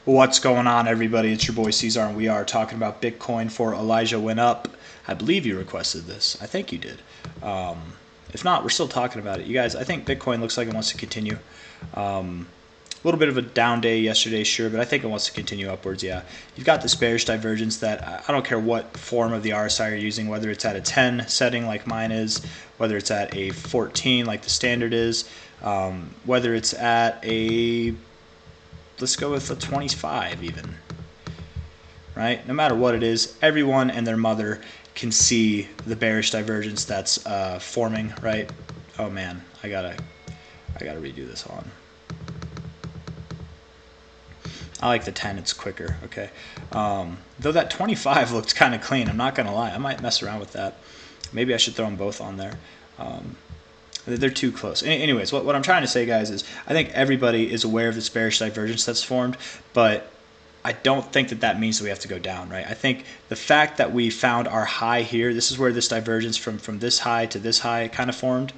What's going on, everybody? It's your boy C-Zar, and we are talking about Bitcoin for Elijah Went Up. I believe you requested this. I think you did. If not, we're still talking about it. You guys, I think Bitcoin looks like it wants to continue. A little bit of a down day yesterday, sure, but I think it wants to continue upwards, yeah. You've got this bearish divergence that I don't care what form of the RSI you're using, whether it's at a 10 setting like mine is, whether it's at a 14 like the standard is, whether it's at a, let's go with a 25 even, right? No matter what it is, everyone and their mother can see the bearish divergence that's forming, right? Oh man, I gotta redo this on. I like the 10, it's quicker, okay. Though that 25 looked kind of clean, I'm not gonna lie. I might mess around with that. Maybe I should throw them both on there. They're too close. Anyways, what I'm trying to say, guys, is I think everybody is aware of this bearish divergence that's formed, but I don't think that means that we have to go down, right? I think the fact that we found our high here, this is where this divergence from this high to this high kind of formed.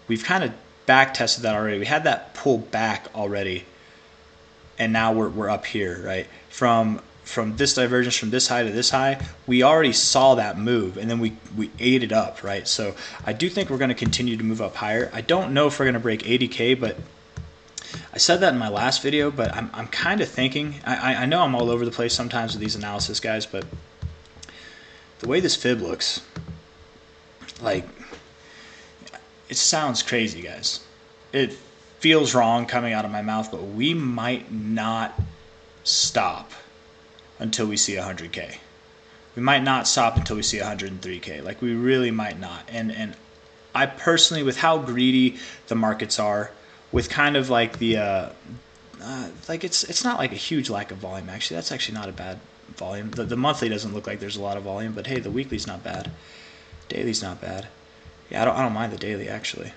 We've kind of back tested that already. We had that pull back already, and now we're up here, right? From this divergence from this high to this high, we already saw that move, and then we ate it up, right? So I do think we're going to continue to move up higher. I don't know if we're going to break 80K, but I said that in my last video, but I'm kind of thinking, I know I'm all over the place sometimes with these analysis, guys, but the way this fib looks, like, it sounds crazy, guys. It feels wrong coming out of my mouth, but we might not stop until we see 100K. We might not stop until we see 103K. Like, we really might not. And I personally, with how greedy the markets are, with kind of like the like it's not like a huge lack of volume. Actually, that's actually not a bad volume. The monthly doesn't look like there's a lot of volume, but hey, the weekly's not bad. Daily's not bad. Yeah, I don't mind the daily, actually.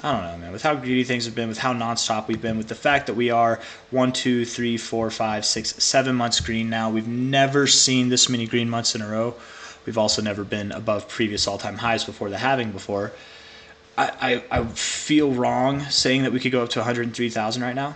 I don't know, man. With how greedy things have been, with how nonstop we've been, with the fact that we are 1, 2, 3, 4, 5, 6, 7 months green now. We've never seen this many green months in a row. We've also never been above previous all-time highs before the halving before. I feel wrong saying that we could go up to 103,000 right now.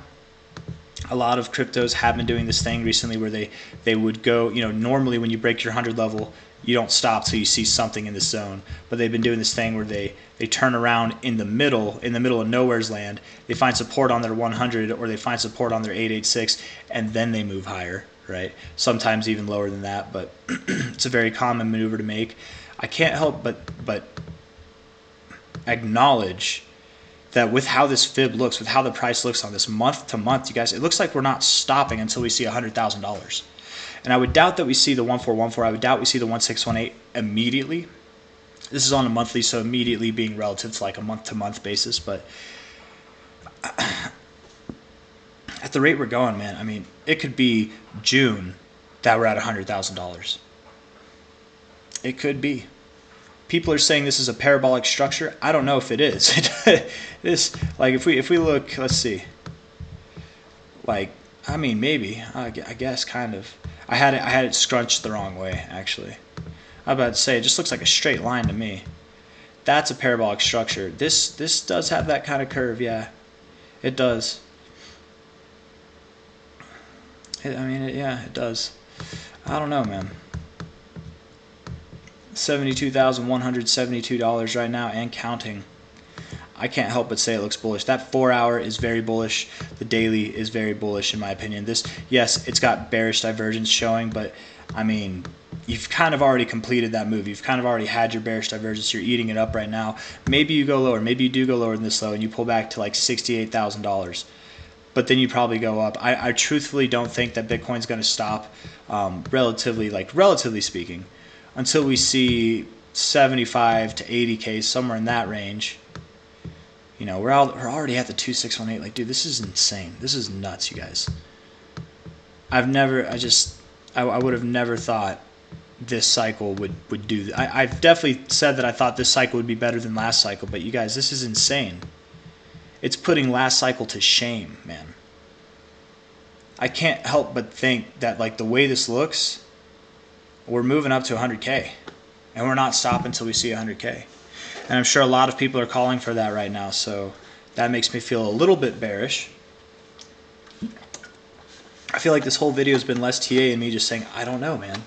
A lot of cryptos have been doing this thing recently where they would go, normally when you break your 100 level, you don't stop till you see something in this zone. But they've been doing this thing where they turn around in the middle of nowhere's land. They find support on their 100 or they find support on their 886, and then they move higher, right? Sometimes even lower than that, but it's a very common maneuver to make. I can't help but acknowledge that with how this fib looks, with how the price looks on this month to month, you guys, it looks like we're not stopping until we see $100,000. And I would doubt that we see the 1414. I would doubt we see the 1618 immediately. This is on a monthly, so immediately being relative to like a month-to-month basis. But at the rate we're going, man, I mean, it could be June that we're at $100,000. It could be. People are saying this is a parabolic structure. I don't know if it is. This, like, if we look, let's see. Like, I mean, maybe. I guess kind of. I had it scrunched the wrong way, actually. I was about to say, it just looks like a straight line to me. That's a parabolic structure. This does have that kind of curve, yeah. It does. Yeah, it does. I don't know, man. $72,172 right now and counting. I can't help but say it looks bullish. That 4 hour is very bullish. The daily is very bullish in my opinion. This, yes, it's got bearish divergence showing, but I mean, you've kind of already completed that move. You've kind of already had your bearish divergence. You're eating it up right now. Maybe you go lower. Maybe you do go lower than this low and you pull back to like $68,000. But then you probably go up. I truthfully don't think that Bitcoin's going to stop, relatively speaking, until we see 75 to 80K, somewhere in that range. We're already at the 2618. Like, dude, this is insane. This is nuts, you guys. I would have never thought this cycle would do that. I've definitely said that I thought this cycle would be better than last cycle, but you guys, this is insane. It's putting last cycle to shame, man. I can't help but think that, like, the way this looks, we're moving up to 100K, and we're not stopping until we see 100K. And I'm sure a lot of people are calling for that right now, so that makes me feel a little bit bearish. I feel like this whole video has been less TA and me just saying, I don't know, man.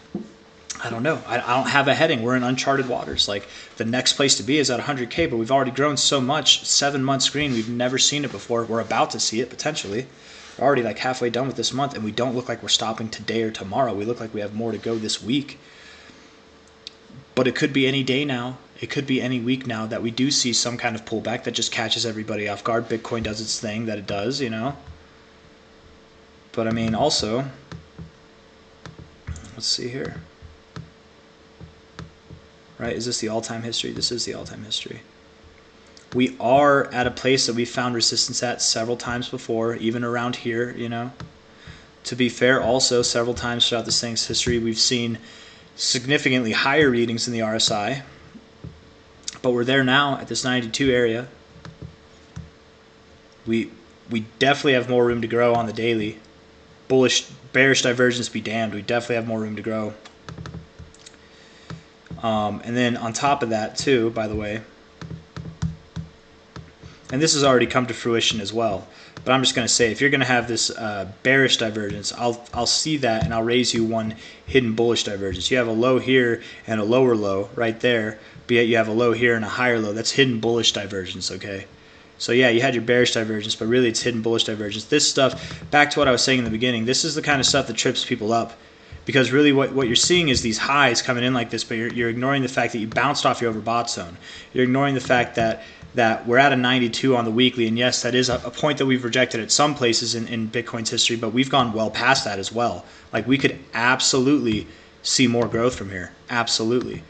I don't know. I don't have a heading. We're in uncharted waters. Like, the next place to be is at 100K, but we've already grown so much. 7 months green. We've never seen it before. We're about to see it, potentially. We're already like halfway done with this month, and we don't look like we're stopping today or tomorrow. We look like we have more to go this week. But it could be any day now. It could be any week now that we do see some kind of pullback that just catches everybody off guard. Bitcoin does its thing that it does, you know. But, I mean, also, let's see here. Right, is this the all-time history? This is the all-time history. We are at a place that we found resistance at several times before, even around here, you know. To be fair, also, several times throughout this thing's history, we've seen significantly higher readings in the RSI. But we're there now at this 92 area. We definitely have more room to grow on the daily. Bearish divergence be damned. We definitely have more room to grow. And then on top of that too, by the way, and this has already come to fruition as well, but I'm just going to say, if you're going to have this bearish divergence, I'll see that and I'll raise you one hidden bullish divergence. You have a low here and a lower low right there, but yet you have a low here and a higher low. That's hidden bullish divergence, okay? So yeah, you had your bearish divergence, but really it's hidden bullish divergence. This stuff, back to what I was saying in the beginning, this is the kind of stuff that trips people up. Because really what you're seeing is these highs coming in like this, but you're ignoring the fact that you bounced off your overbought zone. You're ignoring the fact that we're at a 92 on the weekly, and yes, that is a point that we've rejected at some places in Bitcoin's history, but we've gone well past that as well. Like, we could absolutely see more growth from here, absolutely.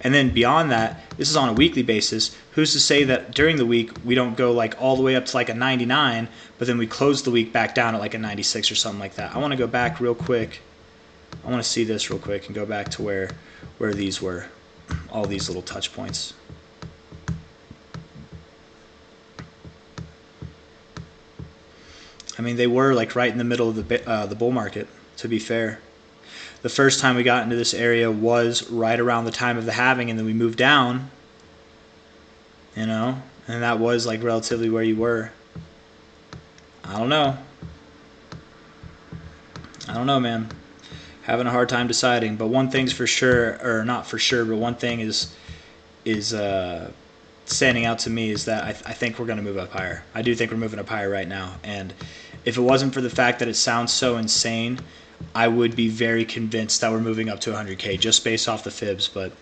And then beyond that, this is on a weekly basis. Who's to say that during the week we don't go like all the way up to like a 99, but then we close the week back down at like a 96 or something like that? I want to go back real quick. I want to see this real quick and go back to where these were, all these little touch points. I mean, they were like right in the middle of the bull market, to be fair. The first time we got into this area was right around the time of the halving, and then we moved down, you know, and that was like relatively where you were. I don't know. I don't know, man. Having a hard time deciding, but one thing's for sure, or not for sure, but one thing is standing out to me is that I think we're going to move up higher. I do think we're moving up higher right now, and if it wasn't for the fact that it sounds so insane, I would be very convinced that we're moving up to 100K just based off the fibs. But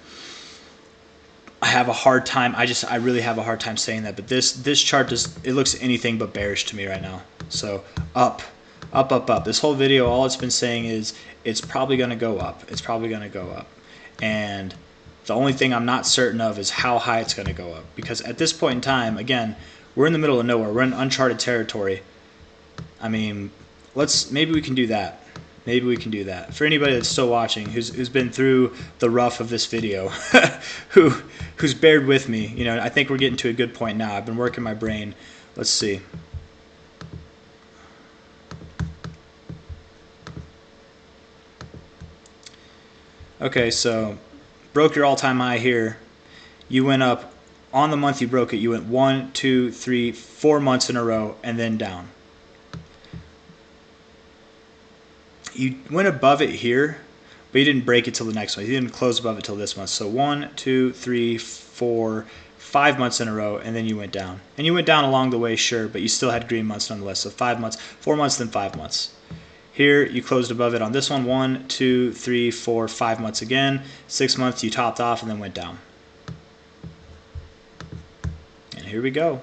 I have a hard time. I really have a hard time saying that. But this chart it looks anything but bearish to me right now. So up. This whole video, all it's been saying is it's probably going to go up. It's probably going to go up. And the only thing I'm not certain of is how high it's going to go up. Because at this point in time, again, we're in the middle of nowhere. We're in uncharted territory. I mean, maybe we can do that. Maybe we can do that. For anybody that's still watching, who's been through the rough of this video, who's bared with me, you know, I think we're getting to a good point now. I've been working my brain. Let's see. Okay, so broke your all-time high here. You went up on the month you broke it. You went 1, 2, 3, 4 months in a row, and then down. You went above it here, but you didn't break it till the next one. You didn't close above it till this month. So 1, 2, 3, 4, 5 months in a row, and then you went down. And you went down along the way, sure, but you still had green months nonetheless. So 5 months, 4 months, then 5 months. Here, you closed above it on this one. 1, 2, 3, 4, 5 months again. 6 months, you topped off and then went down. And here we go.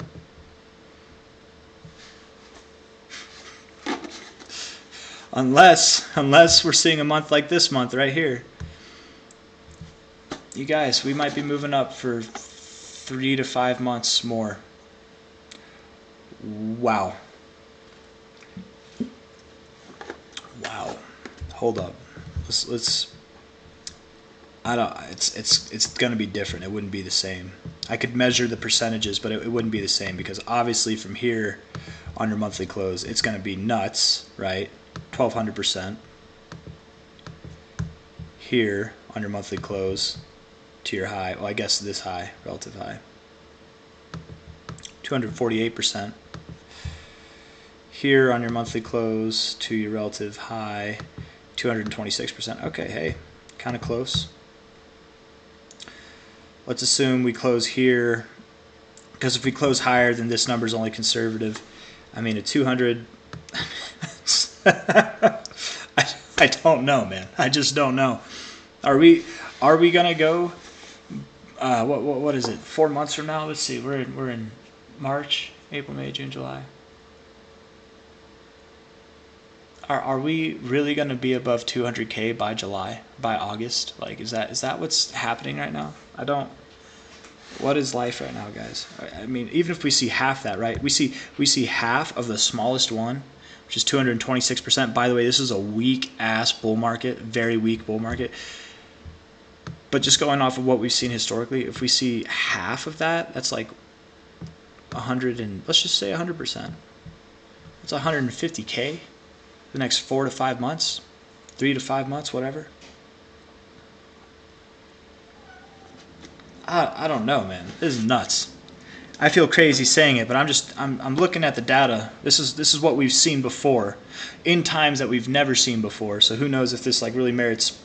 Unless we're seeing a month like this month right here. You guys, we might be moving up for 3 to 5 months more. Wow. Wow. Hold up. Let's it's going to be different. It wouldn't be the same. I could measure the percentages, but it wouldn't be the same, because obviously from here on your monthly close, it's going to be nuts, right? 1,200%. Here on your monthly close to your high, well, I guess this high, relative high, 248%. here on your monthly close to your relative high, 226%. Okay, hey, kind of close. Let's assume we close here, because if we close higher, then this number is only conservative. I mean, a 200. I don't know, man. I just don't know. Are we gonna go? What is it? 4 months from now? Let's see. We're in March, April, May, June, July. Are we really gonna be above 200K by July, by August? Like, is that what's happening right now? I don't. What is life right now, guys? I mean, even if we see half that, right? We see half of the smallest one, which is 226%. By the way, this is a weak ass bull market, very weak bull market. But just going off of what we've seen historically, if we see half of that, that's like 100 and let's just say 100%. That's 150K the next 4 to 5 months, 3 to 5 months, whatever. I don't know, man. This is nuts. I feel crazy saying it, but I'm looking at the data. This is what we've seen before, in times that we've never seen before. So who knows if this like really merits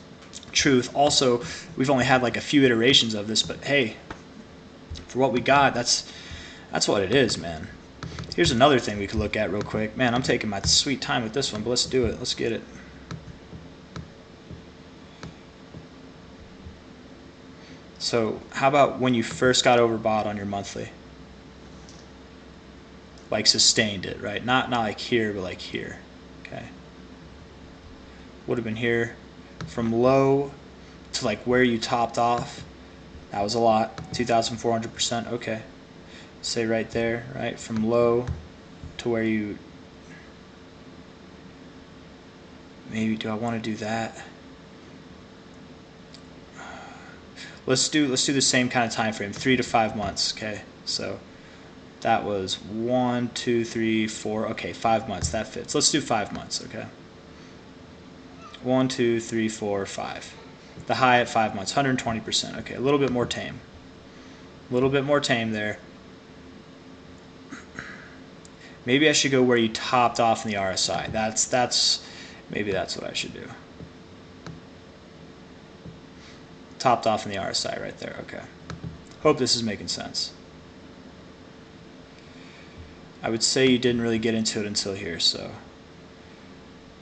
truth. Also, we've only had like a few iterations of this, but hey, for what we got, that's what it is, man. Here's another thing we could look at real quick. Man, I'm taking my sweet time with this one, but let's do it. Let's get it. So how about when you first got overbought on your monthly? Like sustained it, right? Not like here, but like here. Okay. Would have been here. From low to like where you topped off. That was a lot. 2,400%. Okay. Say right there, right? From low to where you. Maybe do I want to do that? Let's do the same kind of time frame, 3 to 5 months. Okay, so that was 1, 2, 3, 4. Okay, 5 months. That fits. Let's do 5 months. Okay. 1, 2, 3, 4, 5. The high at 5 months, 120%. Okay, a little bit more tame. A little bit more tame there. Maybe I should go where you topped off in the RSI. Maybe that's what I should do. Topped off in the RSI right there. Okay. Hope this is making sense. I would say you didn't really get into it until here, so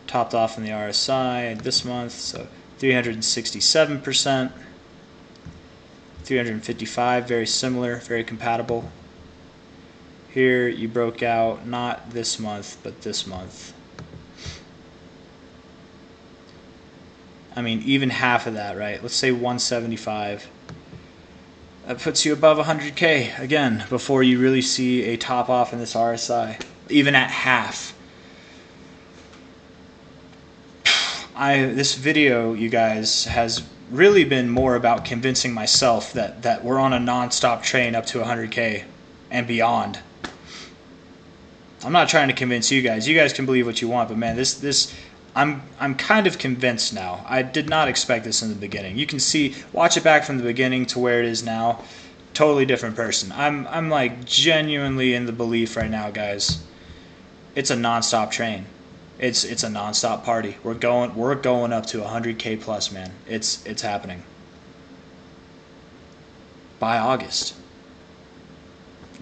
topped off in the RSI this month, so 367%, 355, very similar, very compatible. Here you broke out not this month, but this month. I mean, even half of that, right? Let's say 175. That puts you above 100K again before you really see a top off in this RSI, even at half. This video, you guys, has really been more about convincing myself that we're on a non-stop train up to 100K and beyond. I'm not trying to convince you guys. You guys can believe what you want, but man, I'm kind of convinced now. I did not expect this in the beginning. You can see, watch it back from the beginning to where it is now. Totally different person. I'm like genuinely in the belief right now, guys. It's a non-stop train. It's a non-stop party. We're going up to 100K plus, man. It's happening. By August.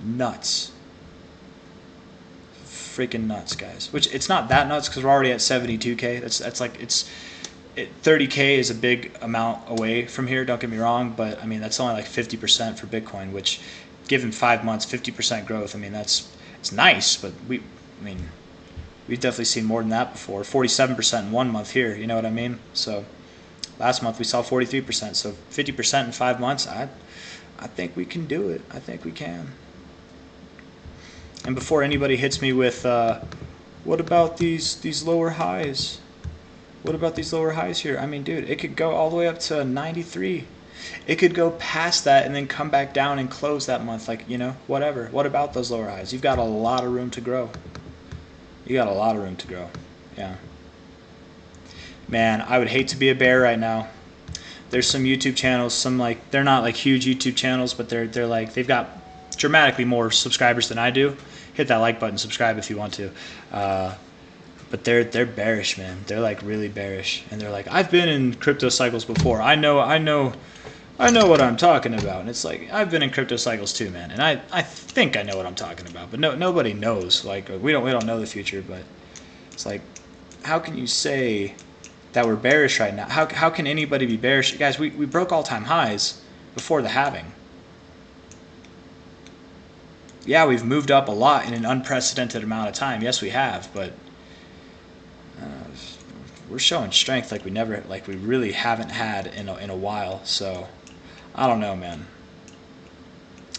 Nuts. Freaking nuts, guys. Which it's not that nuts because we're already at 72K. That's like 30K is a big amount away from here. Don't get me wrong, but I mean that's only like 50% for Bitcoin. Which, given 5 months, 50% growth. I mean it's nice, but we've definitely seen more than that before. 47% in 1 month here. You know what I mean? So last month we saw 43%. So 50% in 5 months. I think we can do it. I think we can. And before anybody hits me with, what about these lower highs? What about these lower highs here? I mean, dude, it could go all the way up to 93. It could go past that and then come back down and close that month. Like, you know, whatever. What about those lower highs? You've got a lot of room to grow. You got a lot of room to grow. Yeah. Man, I would hate to be a bear right now. There's some YouTube channels, some like, they're not like huge YouTube channels, but they're like, they've got dramatically more subscribers than I do, hit that like button, subscribe if you want to. But they're bearish, man. They're like really bearish, and they're like, I've been in crypto cycles before. I know what I'm talking about. And it's like, I've been in crypto cycles too, man. And I think I know what I'm talking about, but nobody knows. Like we don't know the future, but it's like, how can you say that we're bearish right now? How can anybody be bearish? Guys, we broke all-time highs before the halving. Yeah, we've moved up a lot in an unprecedented amount of time. Yes, we have, but we're showing strength like we really haven't had in a while. So I don't know, man.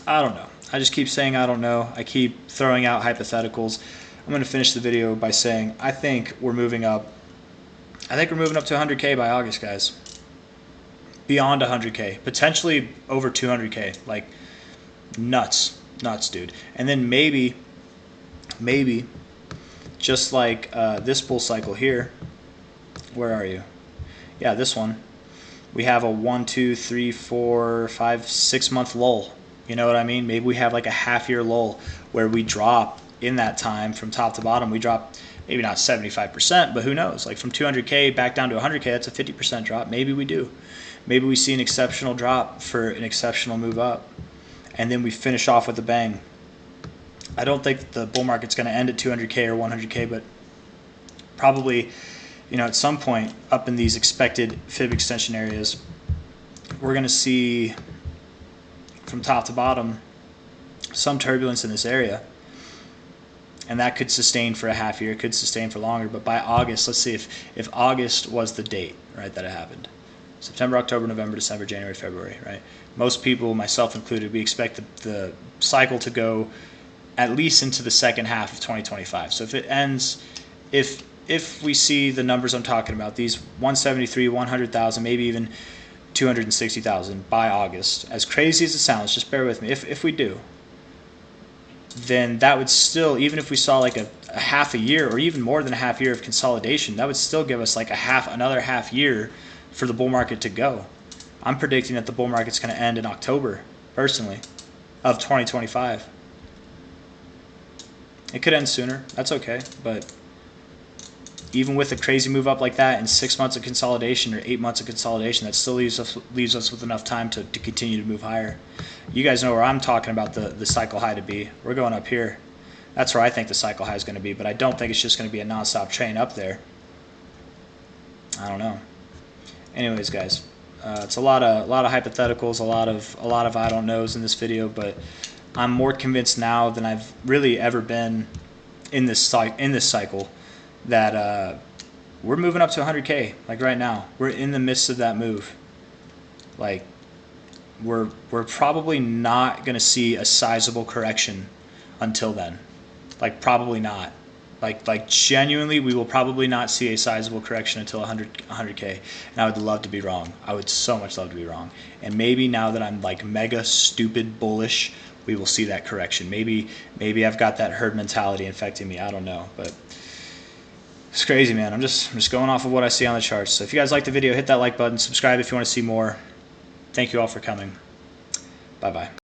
I don't know. I just keep saying I don't know. I keep throwing out hypotheticals. I'm going to finish the video by saying I think we're moving up. I think we're moving up to 100K by August, guys. Beyond 100K, potentially over 200K. Like nuts, dude. And then maybe, just like this bull cycle here. Where are you? Yeah, this one. We have a 1, 2, 3, 4, 5, 6 month lull. You know what I mean? Maybe we have like a half-year lull where we drop in that time from top to bottom. We drop maybe not 75%, but who knows? Like from 200K back down to 100K, that's a 50% drop. Maybe we do. Maybe we see an exceptional drop for an exceptional move up, and then we finish off with a bang. I don't think the bull market's going to end at 200K or 100K, but probably, at some point up in these expected fib extension areas, we're going to see from top to bottom some turbulence in this area. And that could sustain for a half year, it could sustain for longer. But by August, let's see if August was the date, right, that it happened. September, October, November, December, January, February, right? Most people, myself included, we expect the cycle to go at least into the second half of 2025. So if it ends, if we see the numbers I'm talking about, these 173, 100,000, maybe even 260,000 by August, as crazy as it sounds, just bear with me, if we do, then that would still, even if we saw like a half a year or even more than a half year of consolidation, that would still give us like another half year for the bull market to go. I'm predicting that the bull market's going to end in October, personally, of 2025. It could end sooner. That's okay. But even with a crazy move up like that and 6 months of consolidation or 8 months of consolidation, that still leaves us with enough time to continue to move higher. You guys know where I'm talking about the cycle high to be. We're going up here. That's where I think the cycle high is going to be, but I don't think it's just going to be a nonstop train up there. I don't know. Anyways, guys, it's a lot of hypotheticals, a lot of I don't knows in this video, but I'm more convinced now than I've really ever been in this cycle that we're moving up to 100K. Like right now, we're in the midst of that move. Like we're probably not going to see a sizable correction until then. Like probably not. Like genuinely, we will probably not see a sizable correction until 100K. And I would love to be wrong. I would so much love to be wrong. And maybe now that I'm like mega stupid bullish, we will see that correction. Maybe I've got that herd mentality infecting me. I don't know, but it's crazy, man. I'm just going off of what I see on the charts. So if you guys like the video, hit that like button, subscribe if you want to see more. Thank you all for coming. Bye-bye.